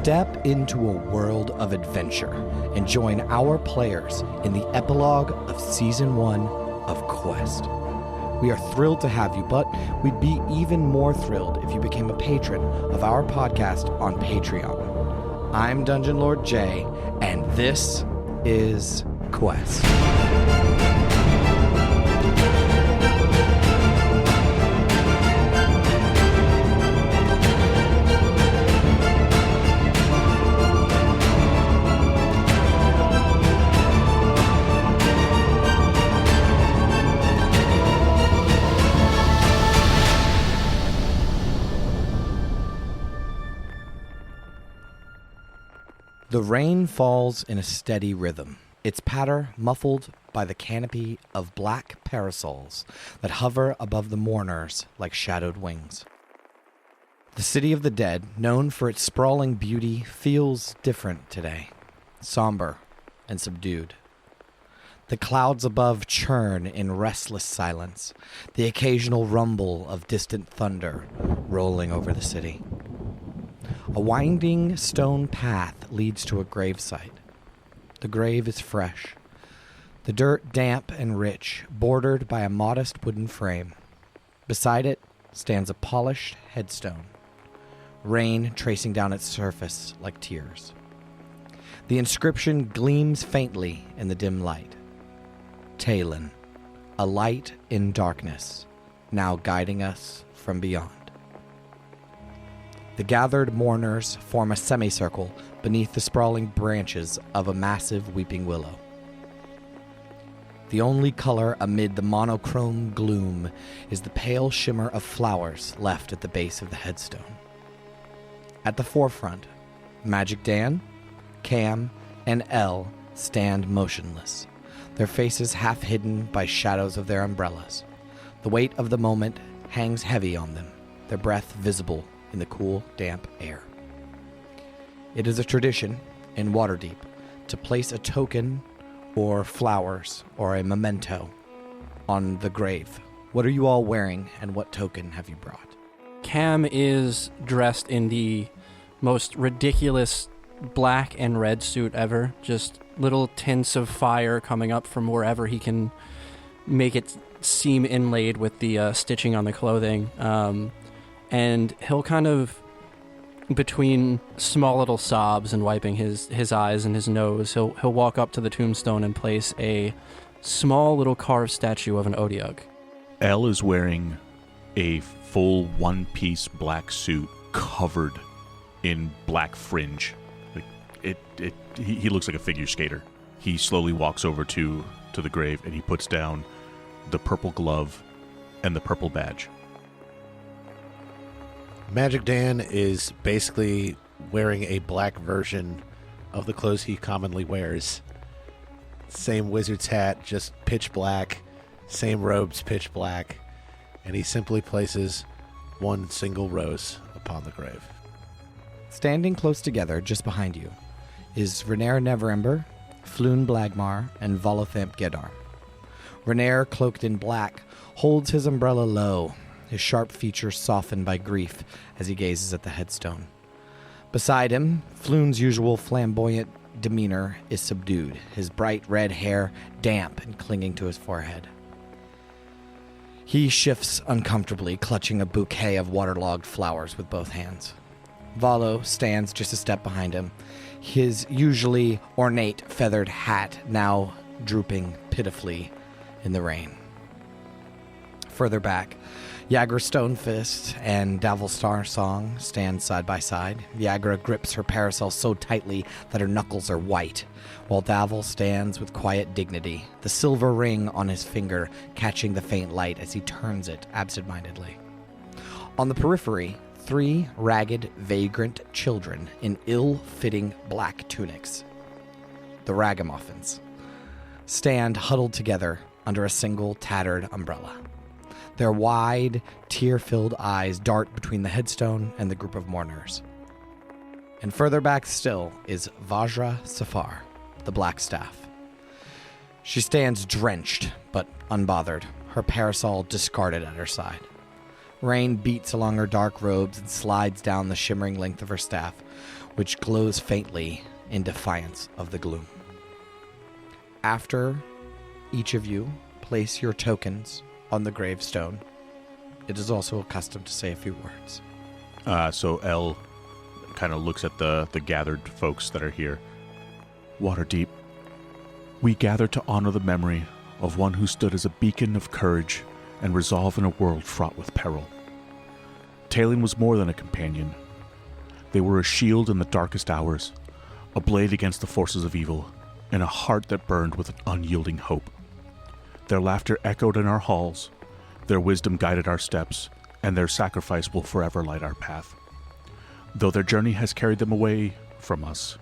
Step into a world of adventure and join our players in the epilogue of Season 1 of Quest. We are thrilled to have you, but we'd be even more thrilled if you became a patron of our podcast on Patreon. I'm Dungeon Lord Jay, and this is Quest. The rain falls in a steady rhythm, its patter muffled by the canopy of black parasols that hover above the mourners like shadowed wings. The city of the dead, known for its sprawling beauty, feels different today, somber and subdued. The clouds above churn in restless silence, the occasional rumble of distant thunder rolling over the city. A winding stone path leads to a gravesite. The grave is fresh, the dirt damp and rich, bordered by a modest wooden frame. Beside it stands a polished headstone, rain tracing down its surface like tears. The inscription gleams faintly in the dim light. Talon, a light in darkness, now guiding us from beyond. The gathered mourners form a semicircle beneath the sprawling branches of a massive weeping willow. The only color amid the monochrome gloom is the pale shimmer of flowers left at the base of the headstone. At the forefront, Magic Dan, Cam, and Elle stand motionless, their faces half hidden by shadows of their umbrellas. The weight of the moment hangs heavy on them, their breath visible in the cool, damp air. It is a tradition in Waterdeep to place a token or flowers or a memento on the grave. What are you all wearing, and what token have you brought? Cam is dressed in the most ridiculous black and red suit ever. Just little tints of fire coming up from wherever he can make it seem inlaid with the stitching on the clothing. And he'll kind of, between small little sobs and wiping his eyes and his nose, he'll walk up to the tombstone and place a small little carved statue of an Odiug. Elle is wearing a full one-piece black suit covered in black fringe. He looks like a figure skater. He slowly walks over to the grave and he puts down the purple glove and the purple badge. Magic Dan is basically wearing a black version of the clothes he commonly wears. Same wizard's hat, just pitch black. Same robes, pitch black. And he simply places one single rose upon the grave. Standing close together, just behind you, is Renaer Neverember, Floon Blagmar, and Volothamp Gedar. Renaer, cloaked in black, holds his umbrella low, his sharp features softened by grief as he gazes at the headstone. Beside him, Floon's usual flamboyant demeanor is subdued, his bright red hair damp and clinging to his forehead. He shifts uncomfortably, clutching a bouquet of waterlogged flowers with both hands. Volo stands just a step behind him, his usually ornate feathered hat now drooping pitifully in the rain. Further back, Yagra Stonefist and Davelstar Song stand side by side. Yagra grips her parasol so tightly that her knuckles are white, while Davel stands with quiet dignity, the silver ring on his finger catching the faint light as he turns it absentmindedly. On the periphery, 3 ragged, vagrant children in ill-fitting black tunics, the Ragamuffins, stand huddled together under a single tattered umbrella. Their wide, tear-filled eyes dart between the headstone and the group of mourners. And further back still is Vajra Safar, the Black Staff. She stands drenched, but unbothered, her parasol discarded at her side. Rain beats along her dark robes and slides down the shimmering length of her staff, which glows faintly in defiance of the gloom. After each of you place your tokens on the gravestone, it is also accustomed to say a few words. So El kind of looks at the gathered folks that are here. Waterdeep, we gather to honor the memory of one who stood as a beacon of courage and resolve in a world fraught with peril. Talon was more than a companion. They were a shield in the darkest hours, a blade against the forces of evil, and a heart that burned with an unyielding hope. Their laughter echoed in our halls, their wisdom guided our steps, and their sacrifice will forever light our path. Though their journey has carried them away from us,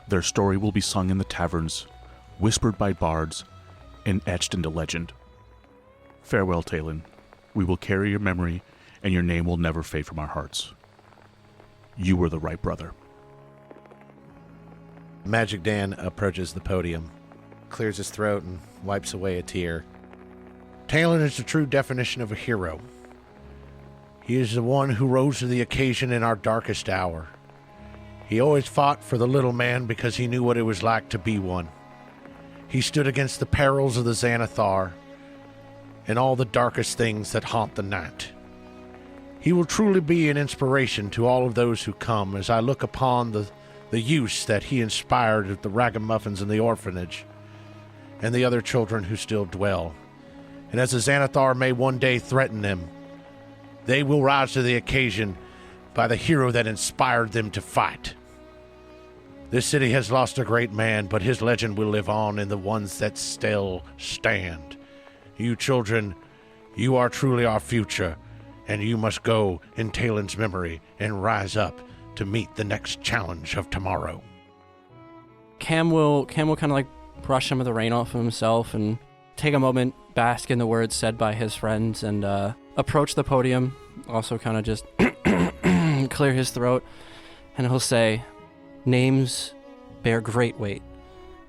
their story will be sung in the taverns, whispered by bards, and etched into legend. Farewell, Talon. We will carry your memory, and your name will never fade from our hearts. You were the right brother. Magic Dan approaches the podium, clears his throat, and wipes away a tear. Talon is the true definition of a hero. He is the one who rose to the occasion in our darkest hour. He always fought for the little man because he knew what it was like to be one. He stood against the perils of the Xanathar and all the darkest things that haunt the night. He will truly be an inspiration to all of those who come as I look upon the use that he inspired at the ragamuffins in the orphanage and the other children who still dwell. And as the Xanathar may one day threaten them, they will rise to the occasion by the hero that inspired them to fight. This city has lost a great man, but his legend will live on in the ones that still stand. You children, you are truly our future, and you must go in Talon's memory and rise up to meet the next challenge of tomorrow. Cam will kind of like brush some of the rain off of himself and take a moment, bask in the words said by his friends, and approach the podium, also kind of just clear his throat, and he'll say, names bear great weight.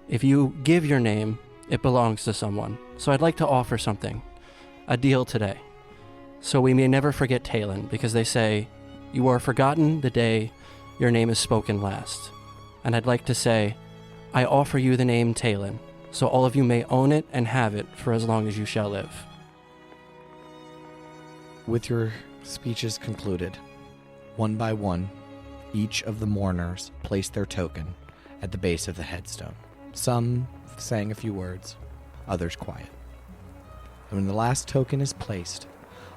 If you give your name, it belongs to someone. So I'd like to offer something, a deal today, so we may never forget Talon, because they say, you are forgotten the day your name is spoken last. And I'd like to say, I offer you the name Talon, so all of you may own it and have it for as long as you shall live. With your speeches concluded, one by one, each of the mourners placed their token at the base of the headstone. Some saying a few words, others quiet. And when the last token is placed,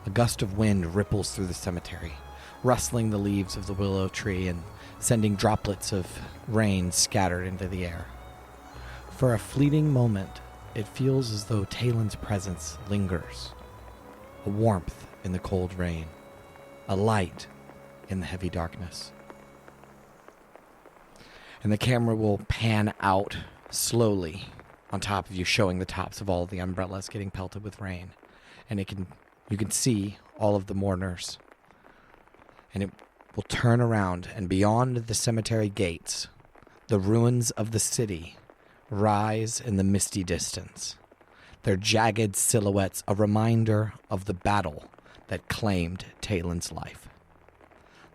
a gust of wind ripples through the cemetery, rustling the leaves of the willow tree and sending droplets of rain scattered into the air. For a fleeting moment, it feels as though Talon's presence lingers. A warmth in the cold rain, a light in the heavy darkness. And the camera will pan out slowly on top of you, showing the tops of all the umbrellas getting pelted with rain. And you can see all of the mourners. And it will turn around, and beyond the cemetery gates, the ruins of the city rise in the misty distance, their jagged silhouettes a reminder of the battle that claimed Talon's life.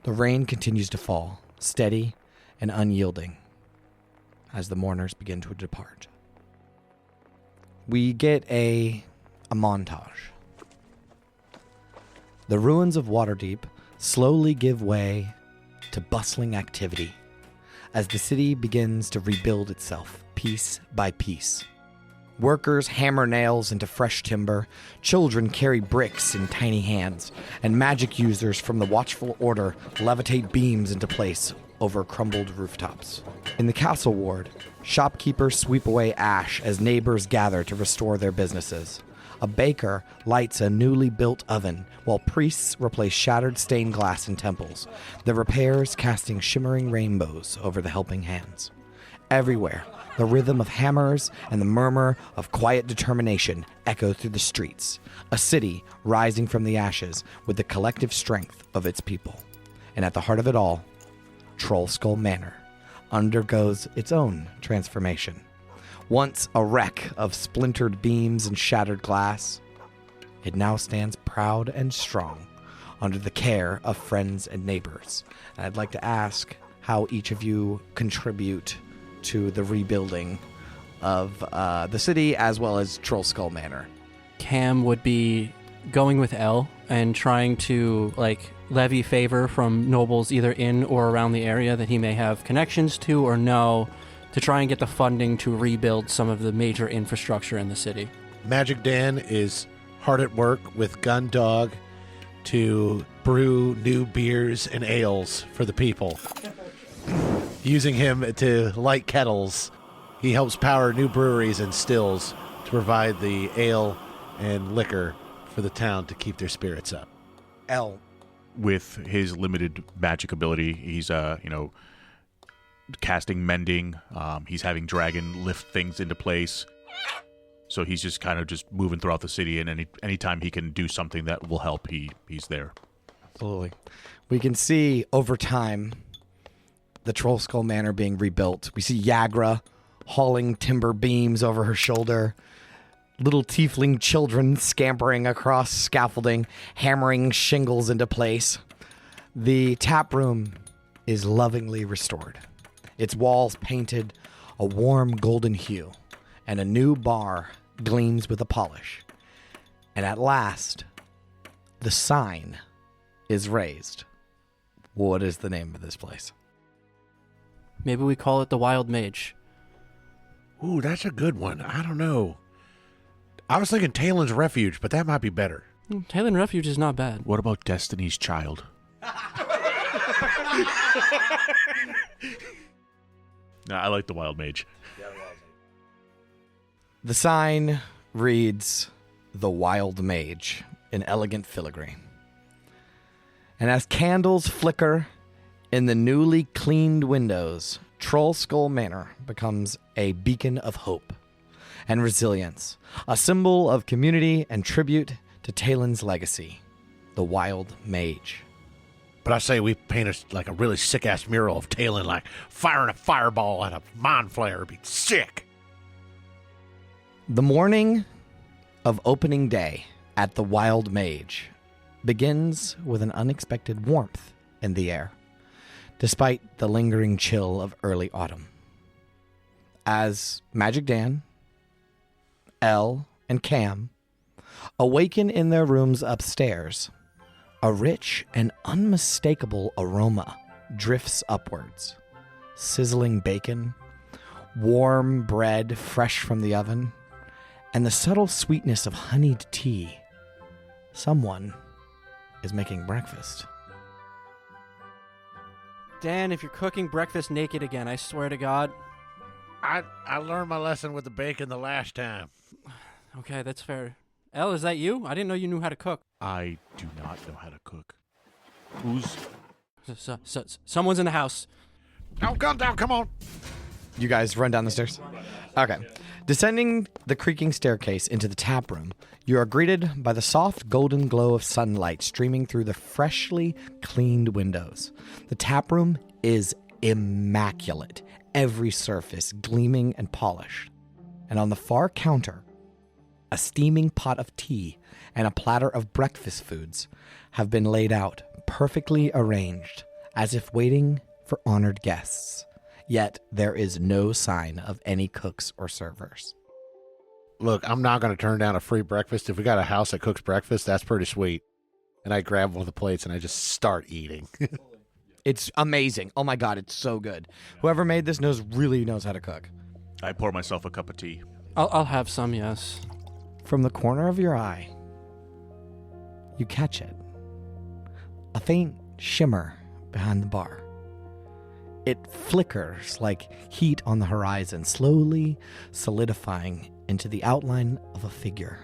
The rain continues to fall, steady and unyielding, as the mourners begin to depart. We get a montage. The ruins of Waterdeep slowly give way to bustling activity as the city begins to rebuild itself piece by piece. Workers hammer nails into fresh timber, children carry bricks in tiny hands, and magic users from the Watchful Order levitate beams into place over crumbled rooftops. In the castle ward, shopkeepers sweep away ash as neighbors gather to restore their businesses. A baker lights a newly built oven, while priests replace shattered stained glass in temples, the repairs casting shimmering rainbows over the helping hands. Everywhere, the rhythm of hammers and the murmur of quiet determination echo through the streets, a city rising from the ashes with the collective strength of its people. And at the heart of it all, Trollskull Manor undergoes its own transformation. Once a wreck of splintered beams and shattered glass, it now stands proud and strong under the care of friends and neighbors. And I'd like to ask how each of you contribute to the rebuilding of the city as well as Troll Skull Manor. Cam would be going with Elle and trying to levy favor from nobles either in or around the area that he may have connections to or know, to try and get the funding to rebuild some of the major infrastructure in the city. Magic Dan is hard at work with Gun Dog to brew new beers and ales for the people. Using him to light kettles, he helps power new breweries and stills to provide the ale and liquor for the town to keep their spirits up. Elle. With his limited magic ability, he's casting mending. He's having Dragon lift things into place. So he's just kind of just moving throughout the city, and anytime he can do something that will help, he's there. Absolutely. We can see over time the Troll Skull Manor being rebuilt. We see Yagra hauling timber beams over her shoulder. Little tiefling children scampering across scaffolding, hammering shingles into place. The tap room is lovingly restored. Its walls painted a warm golden hue, and a new bar gleams with a polish. And at last, the sign is raised. What is the name of this place? Maybe we call it the Wild Mage. Ooh, that's a good one. I don't know. I was thinking Talon's Refuge, but that might be better. Talon Refuge is not bad. What about Destiny's Child? No, I like the Wild Mage. The sign reads, "The Wild Mage," in elegant filigree. And as candles flicker in the newly cleaned windows, Troll Skull Manor becomes a beacon of hope and resilience, a symbol of community and tribute to Talon's legacy, the Wild Mage. But I say we paint a really sick-ass mural of Talon, firing a fireball at a mind flare. It'd be sick. The morning of opening day at the Wild Mage begins with an unexpected warmth in the air, despite the lingering chill of early autumn. As Magic Dan, Elle, and Cam awaken in their rooms upstairs, a rich and unmistakable aroma drifts upwards. Sizzling bacon, warm bread fresh from the oven, and the subtle sweetness of honeyed tea. Someone is making breakfast. Dan, if you're cooking breakfast naked again, I swear to God. I learned my lesson with the bacon the last time. Okay, that's fair. Elle, is that you? I didn't know you knew how to cook. I do not know how to cook. Who's... Someone's in the house. Oh, Gun Down, come on. You guys run down the stairs? Okay. Descending the creaking staircase into the tap room, you are greeted by the soft golden glow of sunlight streaming through the freshly cleaned windows. The tap room is immaculate, every surface gleaming and polished. And on the far counter, a steaming pot of tea and a platter of breakfast foods have been laid out, perfectly arranged, as if waiting for honored guests. Yet there is no sign of any cooks or servers. Look, I'm not going to turn down a free breakfast. If we got a house that cooks breakfast, that's pretty sweet. And I grab one of the plates and I just start eating. It's amazing. Oh my God, it's so good. Whoever made this really knows how to cook. I pour myself a cup of tea. I'll have some, yes. From the corner of your eye, you catch it. A faint shimmer behind the bar. It flickers like heat on the horizon, slowly solidifying into the outline of a figure.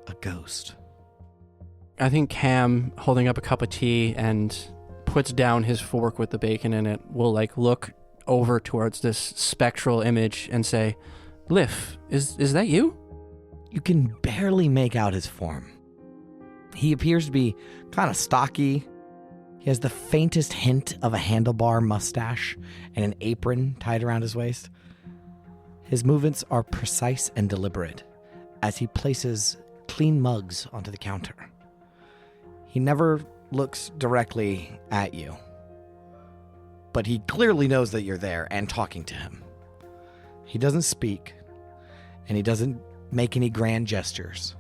A ghost. I think Cam, holding up a cup of tea and puts down his fork with the bacon in it, will look over towards this spectral image and say, "Liff, is that you?" You can barely make out his form. He appears to be kind of stocky. He has the faintest hint of a handlebar mustache and an apron tied around his waist. His movements are precise and deliberate as he places clean mugs onto the counter. He never looks directly at you, but he clearly knows that you're there and talking to him. He doesn't speak, and he doesn't make any grand gestures.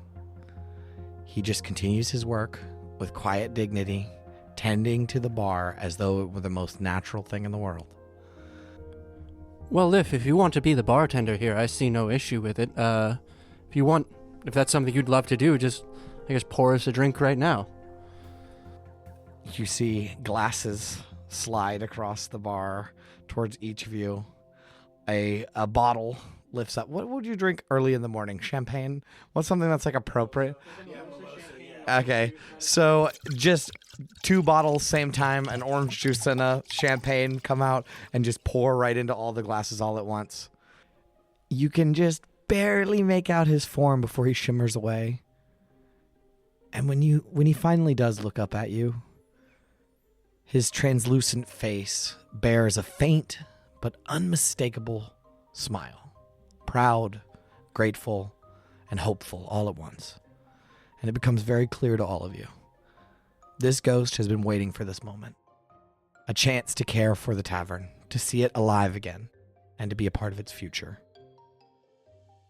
He just continues his work with quiet dignity, tending to the bar as though it were the most natural thing in the world. Well, Liv, if you want to be the bartender here, I see no issue with it. If that's something you'd love to do, just, I guess, pour us a drink right now. You see glasses slide across the bar towards each of you. A bottle lifts up. What would you drink early in the morning? Champagne? What's something that's like appropriate? Okay, so just 2 bottles same time, an orange juice and a champagne come out and just pour right into all the glasses all at once. You can just barely make out his form before he shimmers away. And when he finally does look up at you, his translucent face bears a faint but unmistakable smile. Proud, grateful, and hopeful all at once. And it becomes very clear to all of you. This ghost has been waiting for this moment. A chance to care for the tavern, to see it alive again, and to be a part of its future.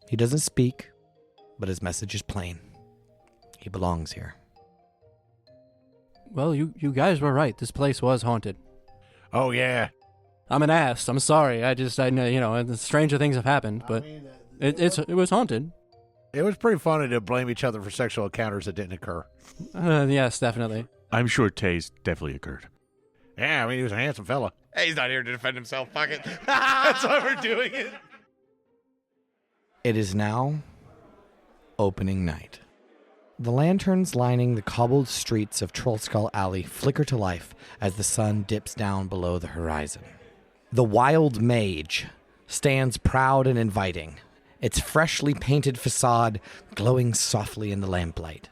He doesn't speak, but his message is plain. He belongs here. Well, you guys were right. This place was haunted. Oh, yeah. I'm an ass. I'm sorry. I know, stranger things have happened, but it was haunted. It was pretty funny to blame each other for sexual encounters that didn't occur. Yes, definitely. I'm sure Taze definitely occurred. Yeah, I mean, he was a handsome fella. Hey, he's not here to defend himself. Fuck it. That's why we're doing it. It is now opening night. The lanterns lining the cobbled streets of Trollskull Alley flicker to life as the sun dips down below the horizon. The Wild Mage stands proud and inviting, its freshly painted facade glowing softly in the lamplight.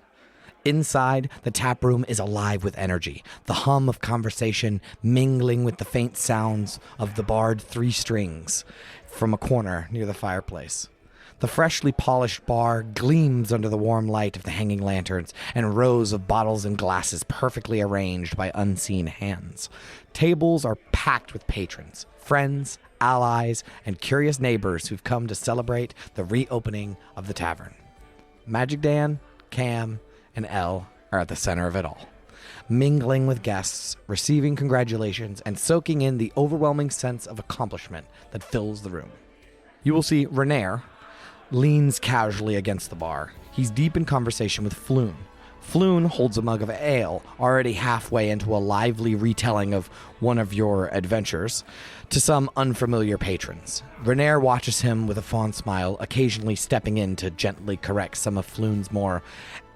Inside, the tap room is alive with energy, the hum of conversation mingling with the faint sounds of the barred 3 strings from a corner near the fireplace. The freshly polished bar gleams under the warm light of the hanging lanterns and rows of bottles and glasses perfectly arranged by unseen hands. Tables are packed with patrons, friends, allies, and curious neighbors who've come to celebrate the reopening of the tavern. Magic Dan, Cam, and Elle are at the center of it all, mingling with guests, receiving congratulations, and soaking in the overwhelming sense of accomplishment that fills the room. You will see Renaer leans casually against the bar. He's deep in conversation with Floon. Floon holds a mug of ale, already halfway into a lively retelling of one of your adventures, to some unfamiliar patrons. Renaer watches him with a fond smile, occasionally stepping in to gently correct some of Floon's more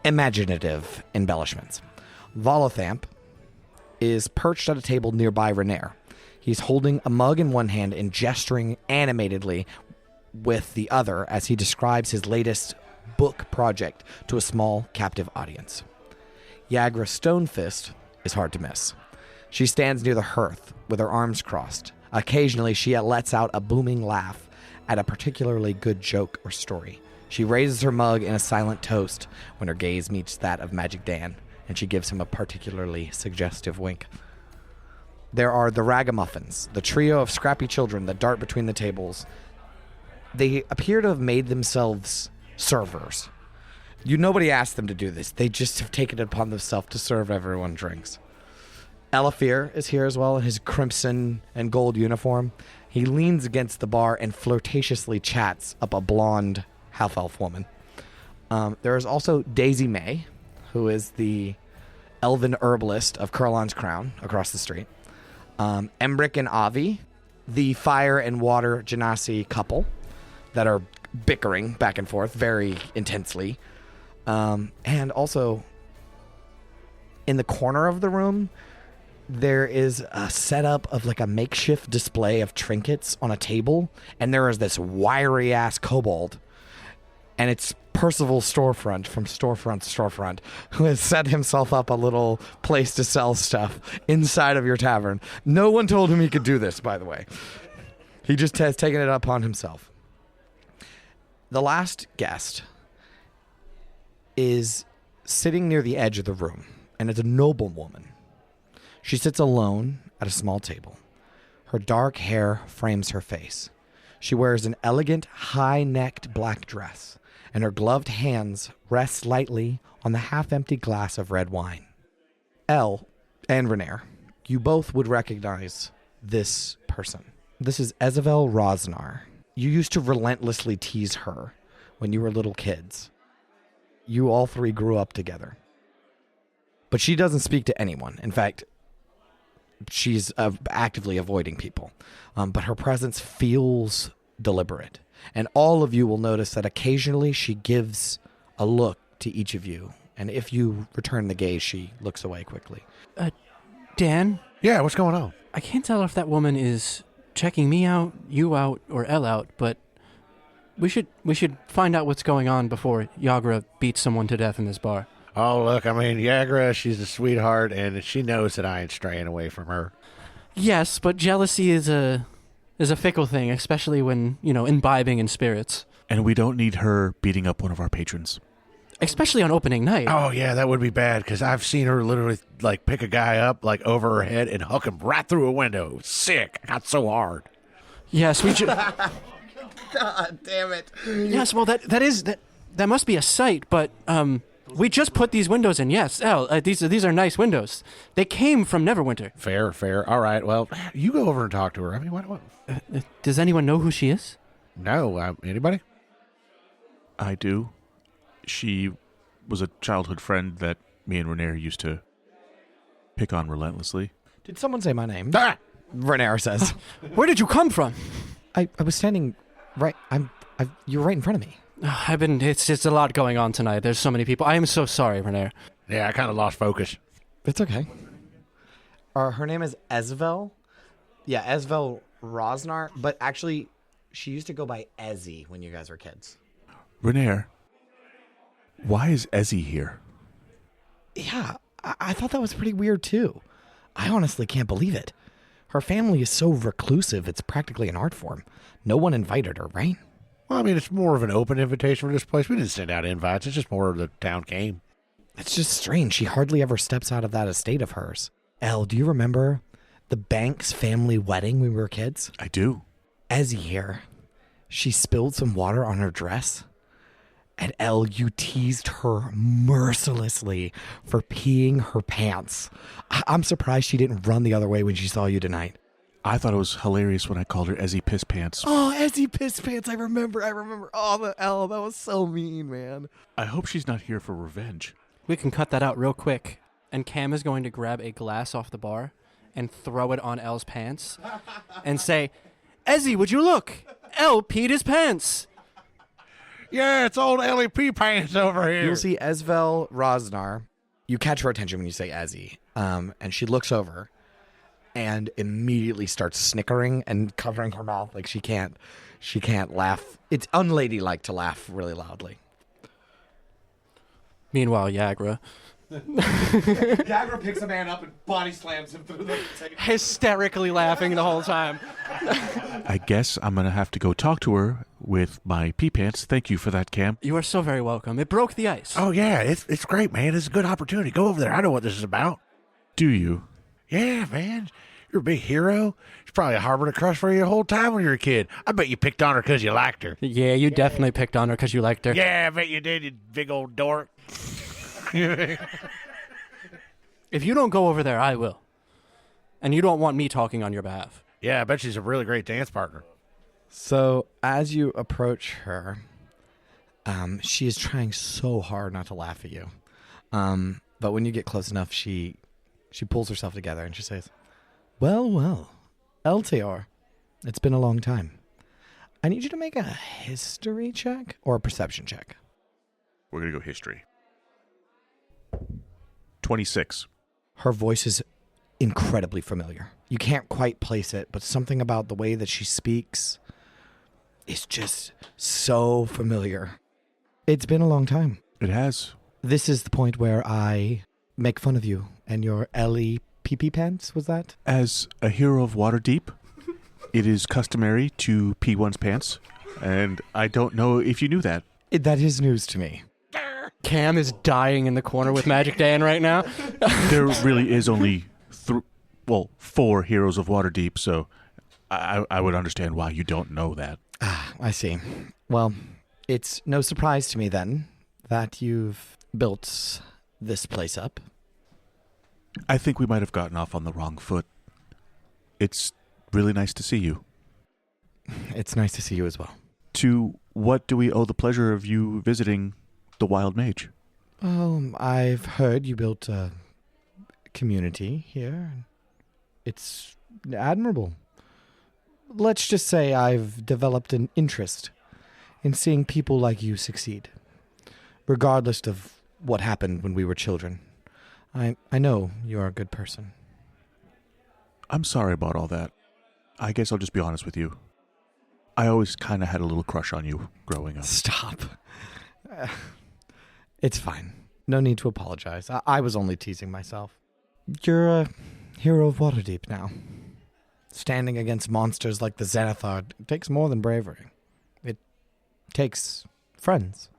imaginative embellishments. Volothamp is perched at a table nearby Renaer. He's holding a mug in one hand and gesturing animatedly with the other as he describes his latest book project to a small captive audience. Yagra Stonefist is hard to miss. She stands near the hearth with her arms crossed. Occasionally, she lets out a booming laugh at a particularly good joke or story. She raises her mug in a silent toast when her gaze meets that of Magic Dan, and she gives him a particularly suggestive wink. There are the Ragamuffins, the trio of scrappy children that dart between the tables. They appear to have made themselves servers. Nobody asked them to do this. They just have taken it upon themselves to serve everyone drinks. Elafir is here as well in his crimson and gold uniform. He leans against the bar and flirtatiously chats up a blonde half-elf woman. There is also Daisy May, who is the elven herbalist of Kurlan's Crown across the street. Embrick and Avi, the fire and water genasi couple that are bickering back and forth very intensely. And also, in the corner of the room, there is a setup of like a makeshift display of trinkets on a table, and there is this wiry-ass kobold, and it's Percival Storefront from Storefront, who has set himself up a little place to sell stuff inside of your tavern. No one told him he could do this, by the way. He just has taken it upon himself. The last guest is sitting near the edge of the room, and is a noble woman. She sits alone at a small table. Her dark hair frames her face. She wears an elegant, high-necked black dress, and her gloved hands rest lightly on the half-empty glass of red wine. Elle and Renair, you both would recognize this person. This is Ezavel Rosnar. You used to relentlessly tease her when you were little kids. You all three grew up together. But she doesn't speak to anyone. In fact, she's actively avoiding people. But her presence feels deliberate. And all of you will notice that occasionally she gives a look to each of you. And if you return the gaze, she looks away quickly. Dan? Yeah, what's going on? I can't tell if that woman is checking me out, you out, or Elle out, but we should find out what's going on before Yagra beats someone to death in this bar. Oh, look, I mean, Yagra, she's a sweetheart, and she knows that I ain't straying away from her. Yes, but jealousy is a fickle thing, especially when, imbibing in spirits. And we don't need her beating up one of our patrons. Especially on opening night. Oh, yeah, that would be bad, because I've seen her literally, pick a guy up, over her head and hook him right through a window. Sick. Not so hard. Yes, we God damn it. Yes, well, that must be a sight, but, we just put these windows in. Yes, Elle, these are nice windows. They came from Neverwinter. Fair. All right, well, you go over and talk to her. I mean, what? Does anyone know who she is? No, anybody? I do. She was a childhood friend that me and Renair used to pick on relentlessly. Did someone say my name? Ah! Renair says. Where did you come from? I was standing right. You're right in front of me. It's a lot going on tonight. There's so many people. I am so sorry, Renair. Yeah, I kind of lost focus. It's okay. Her name is Ezavel. Yeah, Ezavel Rosnar. But actually, she used to go by Ezzy when you guys were kids. Renair, why is Ezzy here? Yeah, I thought that was pretty weird too. I honestly can't believe it. Her family is so reclusive, it's practically an art form. No one invited her, right? Well, I mean, it's more of an open invitation for this place. We didn't send out invites. It's just more of the town came. It's just strange. She hardly ever steps out of that estate of hers. Elle, do you remember the Banks family wedding when we were kids? I do. Ezzy here. She spilled some water on her dress. And Elle, you teased her mercilessly for peeing her pants. I'm surprised she didn't run the other way when she saw you tonight. I thought it was hilarious when I called her Ezzy Piss Pants. Oh, Ezzy Piss Pants, I remember. Oh, the Elle, that was so mean, man. I hope she's not here for revenge. We can cut that out real quick. And Cam is going to grab a glass off the bar and throw it on Elle's pants and say, Ezzy, would you look? Elle peed his pants. Yeah, it's old LEP pants over here. You'll see Ezavel Rosnar. You catch her attention when you say Ezzy. And she looks over and immediately starts snickering and covering her mouth like she can't laugh. It's unladylike to laugh really loudly. Meanwhile, Yagra, Yagra picks a man up and body slams him through the table. hysterically laughing the whole time. I guess I'm going to have to go talk to her with my pee pants. Thank you for that, Cam. You are so very welcome. It broke the ice. Oh, yeah, it's great, man. It's a good opportunity. Go over there. I know what this is about. Do you? Yeah, man. You're a big hero. She's probably harbored a crush for you the whole time when you were a kid. I bet you picked on her because you liked her. Yeah, you definitely picked on her because you liked her. Yeah, I bet you did, you big old dork. If you don't go over there, I will. And you don't want me talking on your behalf. Yeah, I bet she's a really great dance partner. So as you approach her, she is trying so hard not to laugh at you. But when you get close enough, she pulls herself together and she says, Well, Eltior, it's been a long time. I need you to make a history check or a perception check. We're going to go history. 26. Her voice is incredibly familiar. You can't quite place it, but something about the way that she speaks is just so familiar. It's been a long time. It has. This is the point where I make fun of you and your Ellie pee-pee pants, was that? As a hero of Waterdeep, it is customary to pee one's pants, and I don't know if you knew that. That is news to me. Cam is dying in the corner with Magic Dan right now. There really is only 4 heroes of Waterdeep, so I would understand why you don't know that. Ah, I see. Well, it's no surprise to me then that you've built this place up. I think we might have gotten off on the wrong foot. It's really nice to see you. It's nice to see you as well. To what do we owe the pleasure of you visiting the Wild Mage? I've heard you built a community here. It's admirable. Let's just say I've developed an interest in seeing people like you succeed, regardless of what happened when we were children. I know you're a good person. I'm sorry about all that. I guess I'll just be honest with you. I always kind of had a little crush on you growing up. Stop. It's fine. No need to apologize. I was only teasing myself. You're a hero of Waterdeep now. Standing against monsters like the Xanathar takes more than bravery. It takes friends,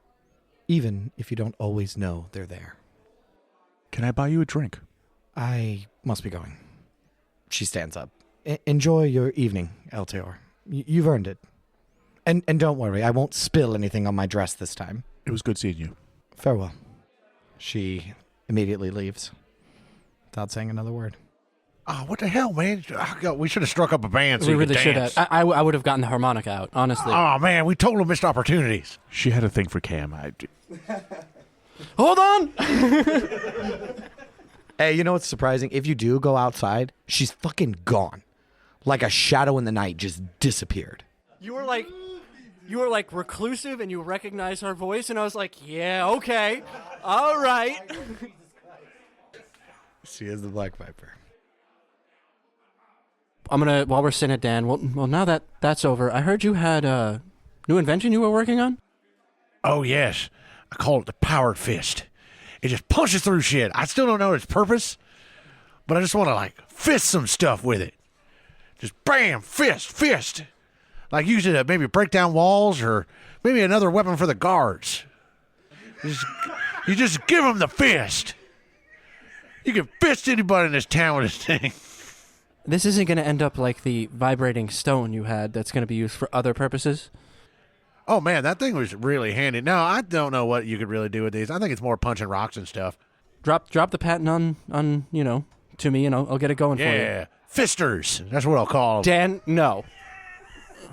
even if you don't always know they're there. Can I buy you a drink? I must be going. She stands up. Enjoy your evening, Elteor. You've earned it. And don't worry, I won't spill anything on my dress this time. It was good seeing you. Farewell. She immediately leaves, without saying another word. Oh, what the hell, man? We should have struck up a band so We you really could should dance. have. I would have gotten the harmonica out, honestly. Oh, man, we totally missed opportunities. She had a thing for Cam. Hold on! Hey, you know what's surprising? If you do go outside, she's fucking gone. Like a shadow in the night, just disappeared. You were like reclusive and you recognized her voice, and I was like, yeah, okay. All right. She is the Black Viper. While we're sitting at Dan, well, now that that's over, I heard you had a new invention you were working on? Oh, yes. I call it the Powered Fist. It just punches through shit. I still don't know its purpose, but I just want to, fist some stuff with it. Just bam, fist. Like use it to maybe break down walls or maybe another weapon for the guards. You just give them the fist. You can fist anybody in this town with this thing. This isn't going to end up like the vibrating stone you had that's going to be used for other purposes? Oh, man, that thing was really handy. No, I don't know what you could really do with these. I think it's more punching rocks and stuff. Drop the patent on to me, and I'll get it going for you. Yeah, fisters. That's what I'll call them. Dan, no.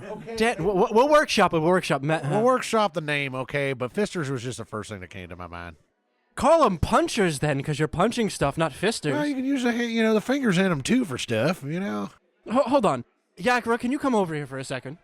Okay. Dan, we'll workshop it. We'll workshop the name, okay, but fisters was just the first thing that came to my mind. Call them punchers then, because you're punching stuff, not fisters. Well, you can use the fingers in them too for stuff, Hold on. Yagra, can you come over here for a second?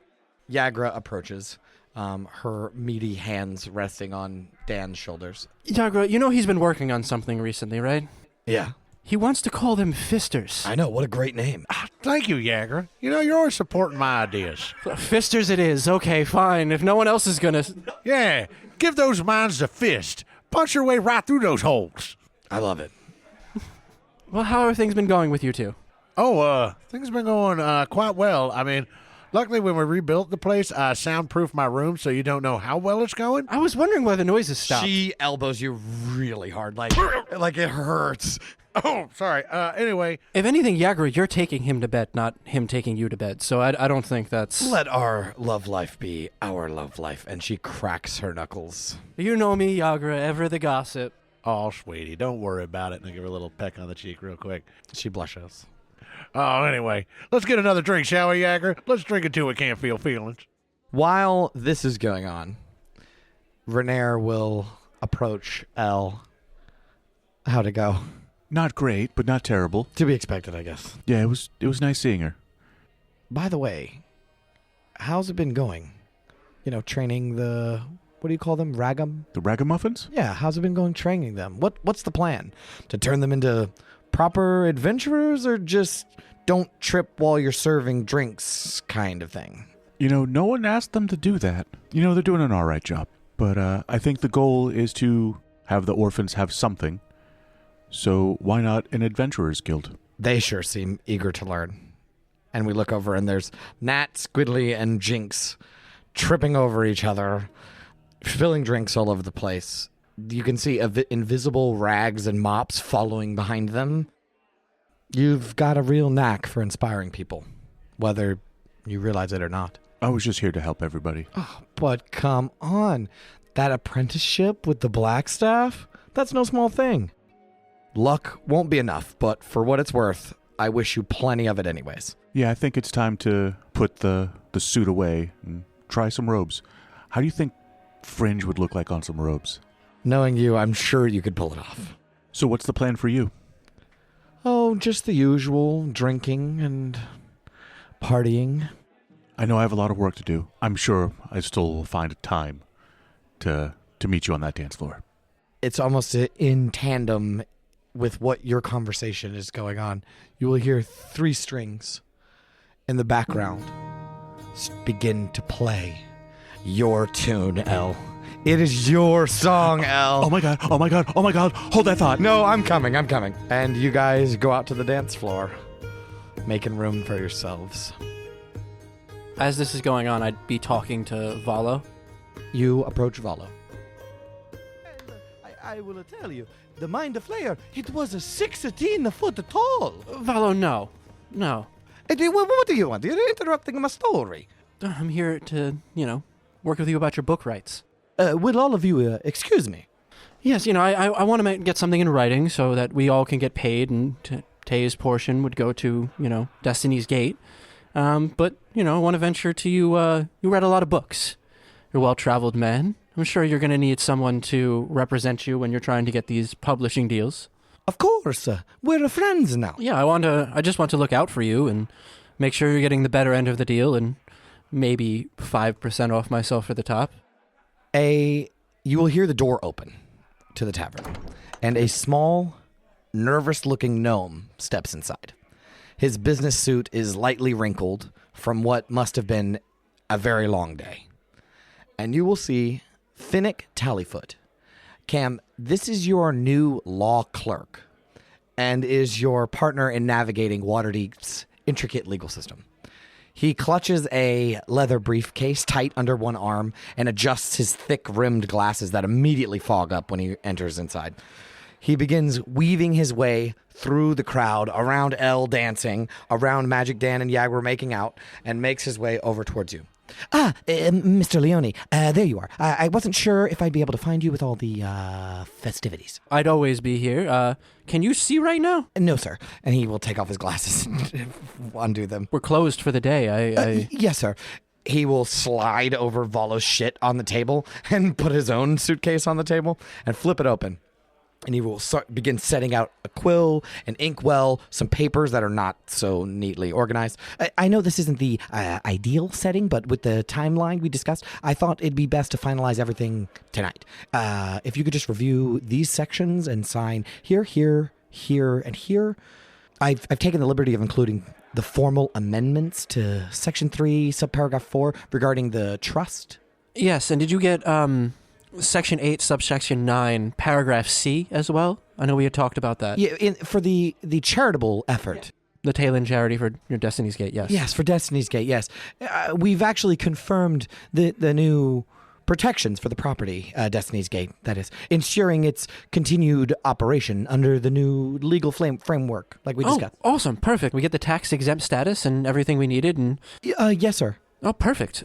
Yagra approaches, her meaty hands resting on Dan's shoulders. Yagra, he's been working on something recently, right? Yeah. He wants to call them fisters. I know, what a great name. Thank you, Yagra. You're always supporting my ideas. Fisters it is. Okay, fine. If no one else is gonna... Yeah, give those minds a fist. Punch your way right through those holes. I love it. Well, how have things been going with you two? Oh, things have been going quite well. I mean, luckily when we rebuilt the place, I soundproofed my room so you don't know how well it's going. I was wondering why the noises stopped. She elbows you really hard, like it hurts. Oh, sorry. Anyway. If anything, Yagra, you're taking him to bed, not him taking you to bed. So I don't think that's... Let our love life be our love life. And she cracks her knuckles. You know me, Yagra, ever the gossip. Oh, sweetie, don't worry about it. And I give her a little peck on the cheek real quick. She blushes. Oh, anyway. Let's get another drink, shall we, Yagra? Let's drink until we can't feel feelings. While this is going on, Renair will approach Elle. How'd it go? Not great, but not terrible. To be expected, I guess. Yeah, it was nice seeing her. By the way, how's it been going? Training the... What do you call them? Ragam? The ragamuffins? Yeah, how's it been going training them? What's the plan? To turn them into proper adventurers or just don't trip while you're serving drinks kind of thing? No one asked them to do that. They're doing an all right job. But I think the goal is to have the orphans have something. So why not an adventurers guild? They sure seem eager to learn. And we look over and there's Nat, Squidly, and Jinx tripping over each other, spilling drinks all over the place. You can see invisible rags and mops following behind them. You've got a real knack for inspiring people, whether you realize it or not. I was just here to help everybody. Oh, but come on. That apprenticeship with the Blackstaff? That's no small thing. Luck won't be enough, but for what it's worth, I wish you plenty of it anyways. Yeah, I think it's time to put the suit away and try some robes. How do you think Fringe would look like on some robes? Knowing you, I'm sure you could pull it off. So what's the plan for you? Oh, just the usual, drinking and partying. I know I have a lot of work to do. I'm sure I still will find a time to meet you on that dance floor. It's almost in tandem with what your conversation is going on. You will hear 3 strings in the background begin to play your tune, Elle. It is your song, Elle. Oh my god, oh my god, oh my god, hold that thought. No, I'm coming. And you guys go out to the dance floor, making room for yourselves. As this is going on, I'd be talking to Valo. You approach Valo. I will tell you, the Mind Flayer, it was a 16 foot tall. Valo, no. What do you want? You're interrupting my story. I'm here to, work with you about your book rights. Will all of you excuse me? Yes, I want to get something in writing so that we all can get paid, and Tay's portion would go to, Destiny's Gate. But, I want to venture to you, you read a lot of books. You're a well-traveled man. I'm sure you're going to need someone to represent you when you're trying to get these publishing deals. Of course. We're friends now. Yeah, I just want to look out for you and make sure you're getting the better end of the deal and maybe 5% off myself at the top. You will hear the door open to the tavern, and a small, nervous-looking gnome steps inside. His business suit is lightly wrinkled from what must have been a very long day. And you will see Finnick Tallyfoot. Cam, this is your new law clerk and is your partner in navigating Waterdeep's intricate legal system. He clutches a leather briefcase tight under one arm and adjusts his thick-rimmed glasses that immediately fog up when he enters inside. He begins weaving his way through the crowd, around Elle dancing, around Magic Dan and Yagwer making out, and makes his way over towards you. Mr. Leone, there you are. I wasn't sure if I'd be able to find you with all the festivities. I'd always be here. Can you see right now? No, sir. And he will take off his glasses and undo them. We're closed for the day. Yes, sir. He will slide over Valo's shit on the table and put his own suitcase on the table and flip it open. And he will begin setting out a quill, an inkwell, some papers that are not so neatly organized. I know this isn't the ideal setting, but with the timeline we discussed, I thought it'd be best to finalize everything tonight. If you could just review these sections and sign here, here, here, and here. I've taken the liberty of including the formal amendments to Section 3, Subparagraph 4 regarding the trust. Yes, and did you get Section 8, Subsection 9, Paragraph C as well? I know we had talked about that. Yeah, for the charitable effort. The Tailend charity for your Destiny's Gate, yes. Yes, for Destiny's Gate, yes. We've actually confirmed the new protections for the property, Destiny's Gate, that is, ensuring its continued operation under the new legal framework, like we discussed. Awesome, perfect. We get the tax-exempt status and everything we needed. And yes, sir. Oh, perfect.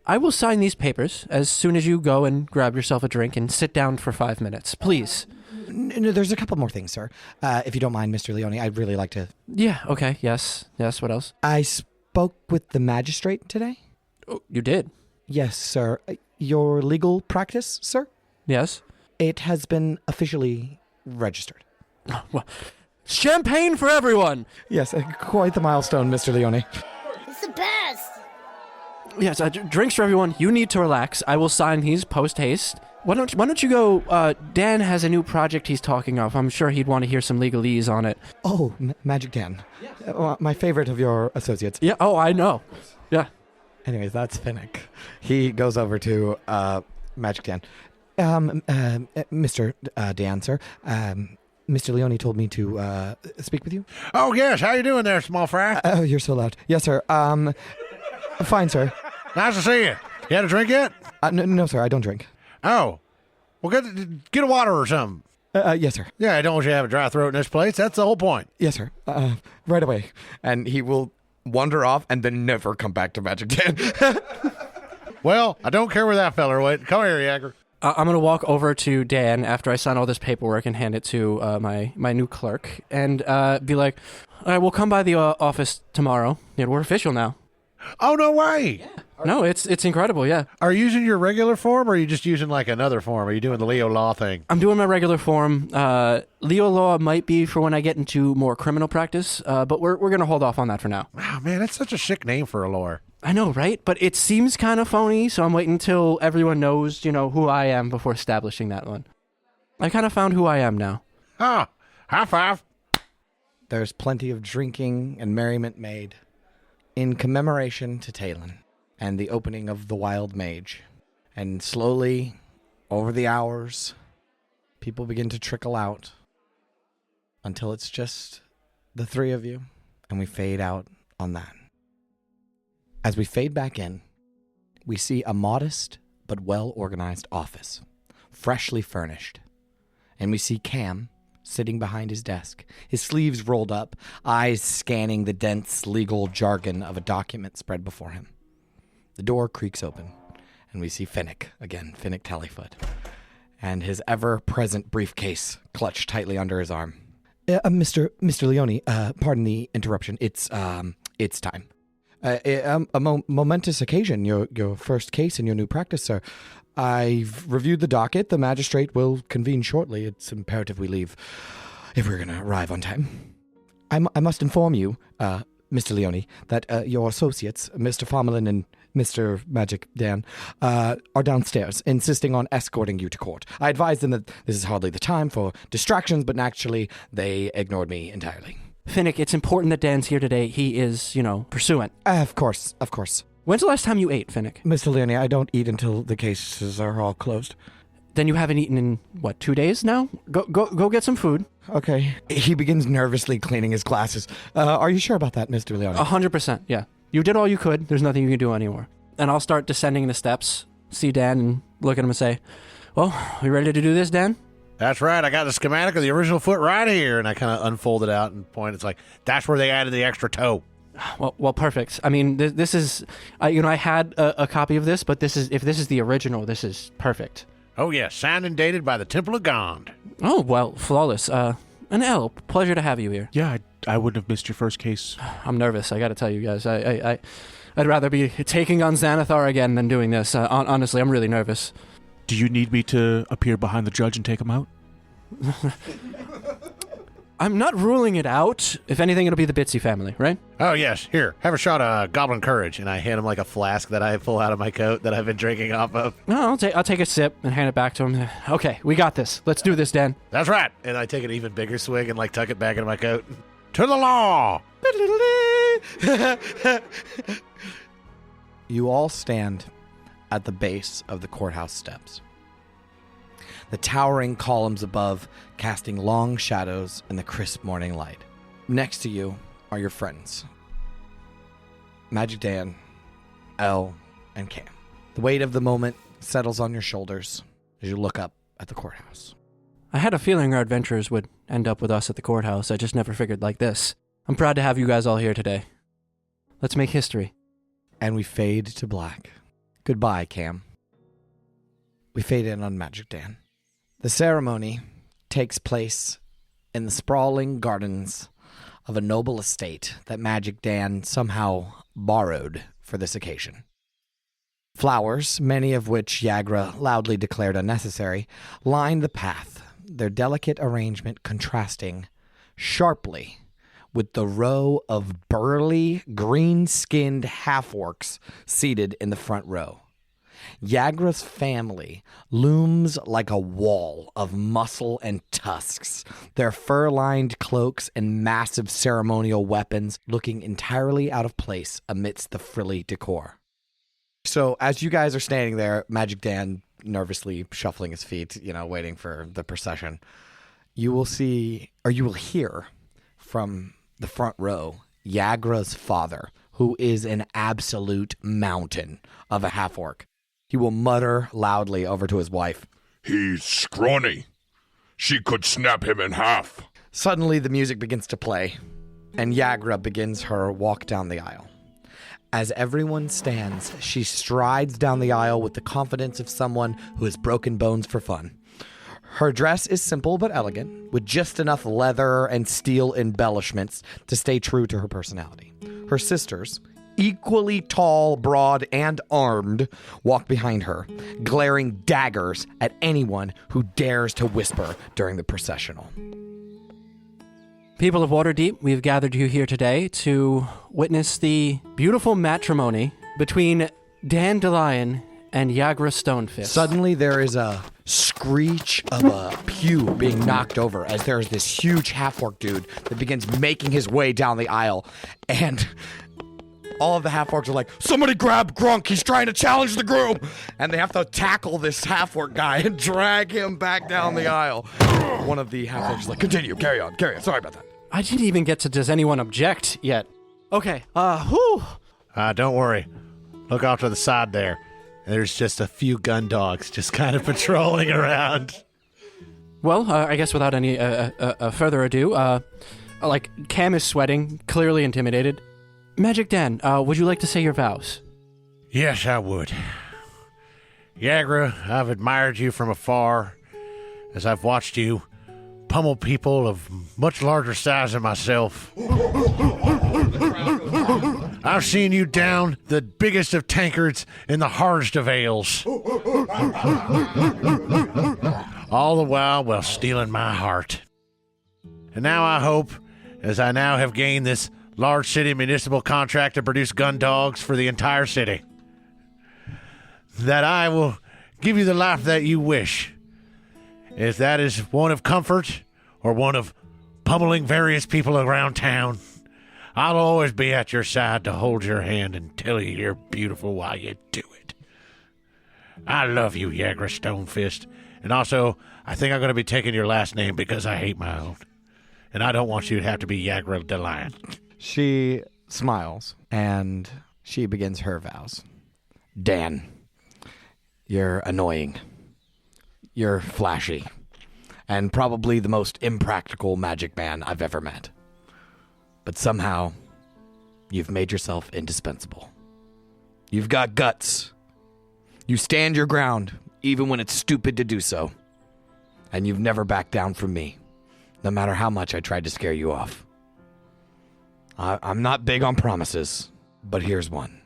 I will sign these papers as soon as you go and grab yourself a drink and sit down for 5 minutes, please. No, there's a couple more things, sir. If you don't mind, Mr. Leone, I'd really like to... Yeah, okay, yes, what else? I spoke with the magistrate today. Oh, you did? Yes, sir. Your legal practice, sir? Yes. It has been officially registered. Well, champagne for everyone! Yes, quite the milestone, Mr. Leone. It's the best! Yes, drinks for everyone. You need to relax. I will sign these post-haste. Why don't you go, Dan has a new project he's talking of. I'm sure he'd want to hear some legalese on it. Oh, Magic Dan. Yes. My favorite of your associates. Yeah, oh, I know. Yeah. Anyways, that's Finnick. He goes over to Magic Dan. Mr. Dan, sir. Mr. Leone told me to speak with you. Oh, yes. How you doing there, small fry? Oh, you're so loud. Yes, sir. Fine, sir. Nice to see you. You had a drink yet? No, sir, I don't drink. Oh. Well, get a water or something. Yes, sir. Yeah, I don't want you to have a dry throat in this place. That's the whole point. Yes, sir. Right away. And he will wander off and then never come back to Magic Dan. Well, I don't care where that feller went. Come here, Jagger. I'm going to walk over to Dan after I sign all this paperwork and hand it to my new clerk and be like, all right, we'll come by the office tomorrow. Yeah, we're official now. Oh, no way. Yeah. No, it's incredible, yeah. Are you using your regular form, or are you just using like another form? Are you doing the Leo Law thing? I'm doing my regular form. Leo Law might be for when I get into more criminal practice, but we're going to hold off on that for now. Wow, man, that's such a chic name for a lawyer. I know, right? But it seems kind of phony, so I'm waiting until everyone knows, who I am before establishing that one. I kind of found who I am now. Ah, high five. There's plenty of drinking and merriment made in commemoration to Talon and the opening of the Wild Mage. And slowly, over the hours, people begin to trickle out until it's just the three of you, and we fade out on that. As we fade back in, we see a modest but well-organized office, freshly furnished. And we see Cam sitting behind his desk, his sleeves rolled up, eyes scanning the dense legal jargon of a document spread before him. The door creaks open, and we see Finnick Tallyfoot, and his ever-present briefcase clutched tightly under his arm. Mr. Leone, pardon the interruption. It's time. A momentous occasion, your first case in your new practice, sir. I've reviewed the docket. The magistrate will convene shortly. It's imperative we leave if we're going to arrive on time. I must inform you, Mr. Leone, that your associates, Mr. Farmelin and Mr. Magic Dan, are downstairs, insisting on escorting you to court. I advised them that this is hardly the time for distractions, but naturally, they ignored me entirely. Finnick, it's important that Dan's here today. He is, pursuant. Of course. When's the last time you ate, Finnick? Mr. Leone, I don't eat until the cases are all closed. Then you haven't eaten in, 2 days now? Go get some food. Okay. He begins nervously cleaning his glasses. Are you sure about that, Mr. Leone? 100%, yeah. You did all you could. There's nothing you can do anymore. And I'll start descending the steps, see Dan, and look at him and say, well, we ready to do this, Dan? That's right. I got the schematic of the original foot right here. And I kind of unfold it out and point. It's like, that's where they added the extra toe. Well, perfect. I mean, this is, I had a copy of this, but if this is the original, this is perfect. Oh, yeah. Signed and dated by the Temple of Gond. Oh, well, flawless. And Elle, pleasure to have you here. Yeah, I wouldn't have missed your first case. I'm nervous. I got to tell you guys. I'd rather be taking on Xanathar again than doing this. Honestly, I'm really nervous. Do you need me to appear behind the judge and take him out? I'm not ruling it out. If anything, it'll be the Bitsy family, right? Oh, yes. Here, have a shot of Goblin Courage. And I hand him like a flask that I pull out of my coat that I've been drinking off of. No, I'll take a sip and hand it back to him. Okay, we got this. Let's do this, Dan. That's right. And I take an even bigger swig and like tuck it back into my coat. To the law! You all stand at the base of the courthouse steps. The towering columns above casting long shadows in the crisp morning light. Next to you are your friends, Magic Dan, Elle, and Cam. The weight of the moment settles on your shoulders as you look up at the courthouse. I had a feeling our adventures would end up with us at the courthouse. I just never figured like this. I'm proud to have you guys all here today. Let's make history. And we fade to black. Goodbye, Cam. We fade in on Magic Dan. The ceremony takes place in the sprawling gardens of a noble estate that Magic Dan somehow borrowed for this occasion. Flowers, many of which Yagra loudly declared unnecessary, lined the path, their delicate arrangement contrasting sharply with the row of burly, green-skinned half-orcs seated in the front row. Yagra's family looms like a wall of muscle and tusks, their fur-lined cloaks and massive ceremonial weapons looking entirely out of place amidst the frilly decor. So as you guys are standing there, Magic Dan nervously shuffling his feet, waiting for the procession, you will see, or you will hear from the front row, Yagra's father, who is an absolute mountain of a half-orc. He will mutter loudly over to his wife, He's scrawny. She could snap him in half. Suddenly, the music begins to play, and Yagra begins her walk down the aisle. As everyone stands, she strides down the aisle with the confidence of someone who has broken bones for fun. Her dress is simple but elegant, with just enough leather and steel embellishments to stay true to her personality. Her sisters, equally tall, broad, and armed, walk behind her, glaring daggers at anyone who dares to whisper during the processional. People of Waterdeep, we've gathered you here today to witness the beautiful matrimony between Dandelion and Yagra Stonefist. Suddenly, there is a screech of a pew being knocked over as there is this huge half-orc dude that begins making his way down the aisle, and all of the half-orcs are like, somebody grab Grunk, he's trying to challenge the groom! And they have to tackle this half-orc guy and drag him back down the aisle. One of the half-orcs is like, continue, carry on, sorry about that. I didn't even get to does anyone object yet. Okay, whew. Don't worry. Look off to the side there. There's just a few gun dogs just kind of patrolling around. Well, I guess without any further ado, Cam is sweating, clearly intimidated. Magic Dan, would you like to say your vows? Yes, I would. Yagra, I've admired you from afar as I've watched you pummel people of much larger size than myself. I've seen you down the biggest of tankards in the hardest of ales. All the while stealing my heart. And now I hope, as I now have gained this large city municipal contract to produce gun dogs for the entire city, that I will give you the life that you wish. If that is one of comfort or one of pummeling various people around town, I'll always be at your side to hold your hand and tell you you're beautiful while you do it. I love you, Yagra Stonefist. And also, I think I'm going to be taking your last name because I hate my own. And I don't want you to have to be Yagra Delion. She smiles, and she begins her vows. Dan, you're annoying. You're flashy. And probably the most impractical magic man I've ever met. But somehow, you've made yourself indispensable. You've got guts. You stand your ground, even when it's stupid to do so. And you've never backed down from me, no matter how much I tried to scare you off. I'm not big on promises, but here's one.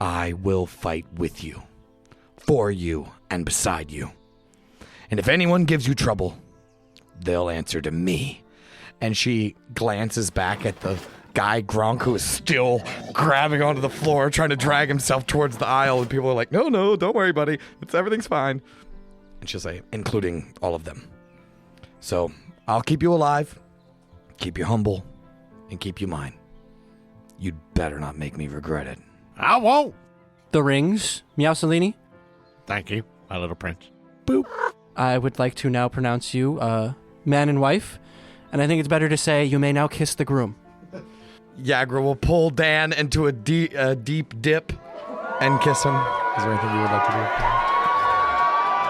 I will fight with you, for you, and beside you. And if anyone gives you trouble, they'll answer to me. And she glances back at the guy, Gronk, who is still grabbing onto the floor, trying to drag himself towards the aisle. And people are like, no, don't worry, buddy. Everything's fine. And she'll say, including all of them. So I'll keep you alive, keep you humble, and keep you mine. You'd better not make me regret it. I won't. The rings, Meowsalini. Thank you, my little prince. Boop. I would like to now pronounce you man and wife, and I think it's better to say you may now kiss the groom. Yagra will pull Dan into a deep dip and kiss him. Is there anything you would like to do?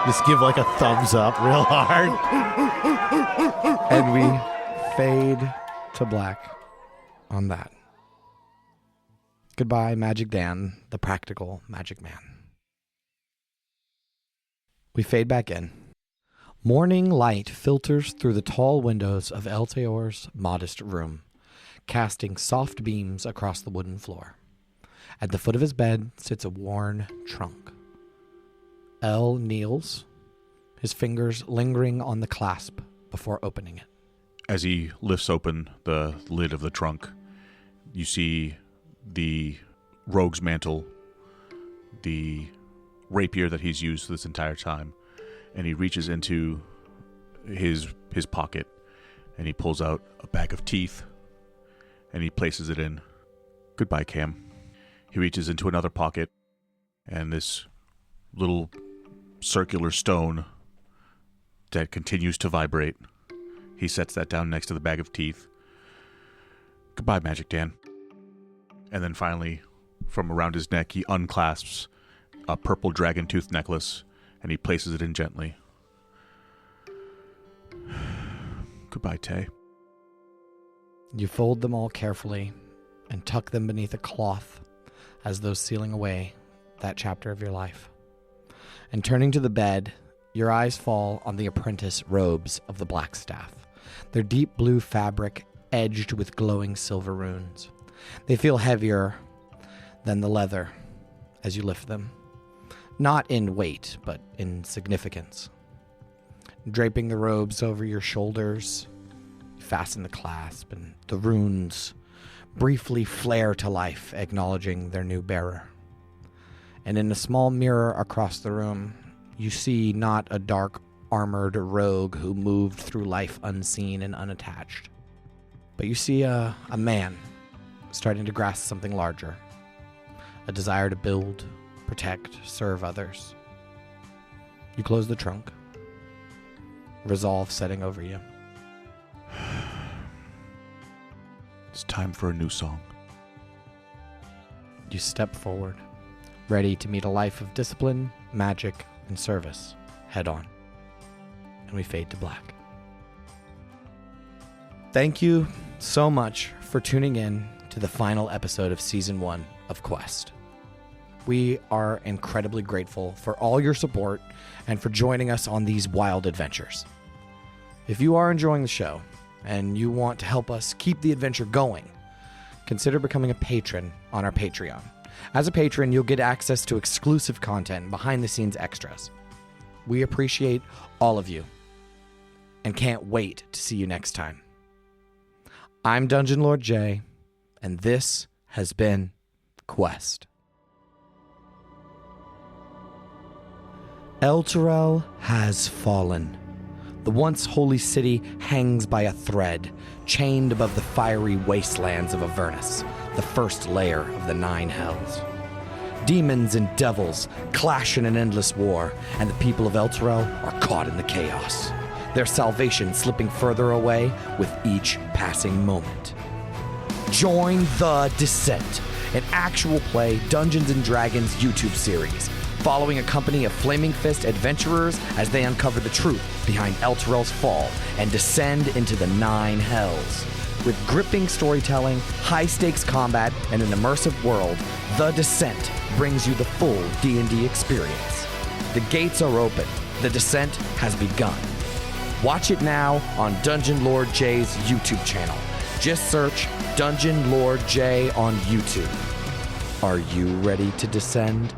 Just give like a thumbs up real hard. And we fade to black on that. Goodbye, Magic Dan, the practical magic man. We fade back in. Morning light filters through the tall windows of Elteor's modest room, casting soft beams across the wooden floor. At the foot of his bed sits a worn trunk. El kneels, his fingers lingering on the clasp before opening it. As he lifts open the lid of the trunk, you see the rogue's mantle, the rapier that he's used this entire time, and he reaches into his pocket and he pulls out a bag of teeth and he places it in. Goodbye, Cam. He reaches into another pocket and this little circular stone that continues to vibrate. He sets that down next to the bag of teeth. Goodbye, Magic Dan. And then finally, from around his neck, he unclasps a purple dragon tooth necklace and he places it in gently. Goodbye, Tay. You fold them all carefully and tuck them beneath a cloth as though sealing away that chapter of your life. And turning to the bed, your eyes fall on the apprentice robes of the Blackstaff, their deep blue fabric edged with glowing silver runes. They feel heavier than the leather as you lift them, not in weight, but in significance. Draping the robes over your shoulders, you fasten the clasp, and the runes briefly flare to life, acknowledging their new bearer. And in a small mirror across the room, you see not a dark, armored rogue who moved through life unseen and unattached, but you see a man starting to grasp something larger, a desire to build, protect, serve others. You close the trunk, resolve setting over you. It's time for a new song. You step forward, ready to meet a life of discipline, magic, and service head on. And we fade to black. Thank you so much for tuning in to the final episode of Season 1 of Quest. We are incredibly grateful for all your support and for joining us on these wild adventures. If you are enjoying the show and you want to help us keep the adventure going, consider becoming a patron on our Patreon. As a patron, you'll get access to exclusive content and behind-the-scenes extras. We appreciate all of you and can't wait to see you next time. I'm Dungeon Lord Jay, and this has been Quest. Elturel has fallen. The once holy city hangs by a thread, chained above the fiery wastelands of Avernus, the first layer of the 9 hells. Demons and devils clash in an endless war, and the people of Elturel are caught in the chaos, their salvation slipping further away with each passing moment. Join The Descent, an actual play Dungeons & Dragons YouTube series, following a company of Flaming Fist adventurers as they uncover the truth behind Elturel's fall and descend into the 9 hells. With gripping storytelling, high-stakes combat, and an immersive world, The Descent brings you the full D&D experience. The gates are open. The Descent has begun. Watch it now on Dungeon Lord Jay's YouTube channel. Just search Dungeon Lord Jay on YouTube. Are you ready to descend?